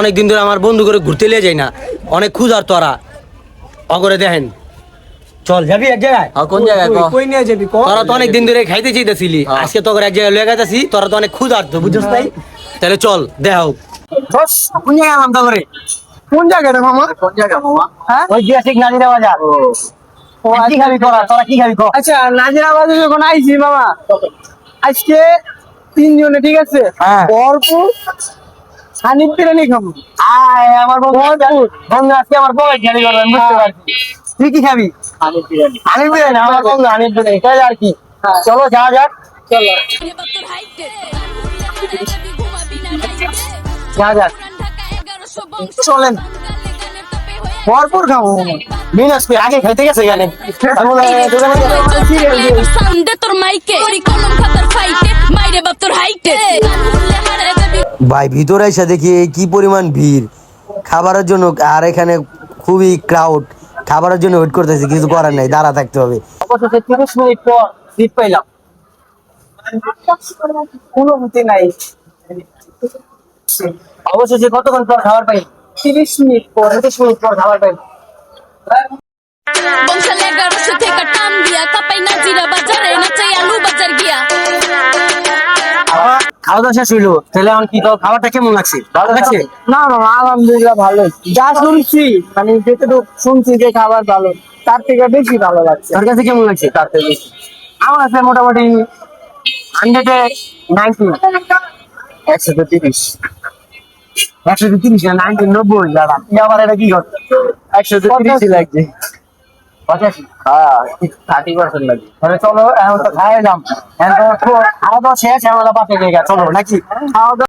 অনেকদিন ধরে আমার বন্ধু করে ঘুরতে লিয়ে যাই না, অনেক খুঁজার তোরা অগরে দেখেন। চল যাবি এক জায়গায়? কোন জায়গায়? কই নিয়ে যাবি? তোরা তো অনেক দিন ধরে খাইতে চাইতেছিলি, আজকে তোকে এক জায়গায় লয়ে গেছি। তোরা তো অনেক খুঁজার, তো বুঝছিস তাই? তাহলে চল দেখাও কোন জায়গায় নাম তো করে। কোন জায়গাটা মামা? কোন জায়গা মামা? হ্যাঁ, ঐতিহাসিক নাজিরা বাজার। কি খাবি তোরা? তোরা কি খাবি? আচ্ছা নাজিরাবাদে যখন আইছি মামা, আজকে 3 জনে, ঠিক আছে, হ্যাঁ। ভরপুর হানিফ বিরিয়ানি খাবো। আয় আমার বন্ধু আজকে আমার বউ জানি করবেন, বুঝতে পারছি। তুই কি খাবি? আনিস বিরিয়ানি। আনিস বিরিয়ানি, আমার বন্ধু আনিস বিরিয়ানি, তাই আর কি। চলো যাওয়া যাক, চলো যাওয়া যাক। চলেন, ভরপুর খাবো মামা। মিনাস কই আগে খাইতে গেছে এখানে। ভাই ভিতরে এসে দেখি কি পরিমাণ ভিড় খাবারের জন্য, আর এখানে খুবই ক্রাউড। খাবারের জন্য ওয়েট করতেছি, কিছু করার নাই, দাঁড়া থাকতে হবে। অবশেষে 30 মিনিট পর সিট পাইলাম। কোনো মতে নাই। অবশেষে কতক্ষণ পর খাবার পাই? 30 মিনিট পর। 30 মিনিট পর খাবার পাই। খাওয়া দাওয়া শেষ হইলো, তাহলে এখন কি, তো খাবারটা কেমন লাগছে? ভালো লাগছে? না মামা, আলহামদুলিল্লাহ ভালো। যা শুনছি, মানে যেটুকু শুনছি যে খাবার ভালো, তার থেকে বেশি ভালো লাগছে। তোর কাছে কেমন লাগছে? তার থেকে বেশি আমার কাছে মোটামুটি 190 130 130 না 90 দাদা, আবার এটা কি করতে? 130 লাগছে 85। হ্যাঁ 30% লাগছে। তাহলে চলো এখন তো খাইলাম, এখন তো খাওয়া দাওয়া শেষ, এখন পাশে জায়গা চলো নাকি? খাওয়া দাওয়া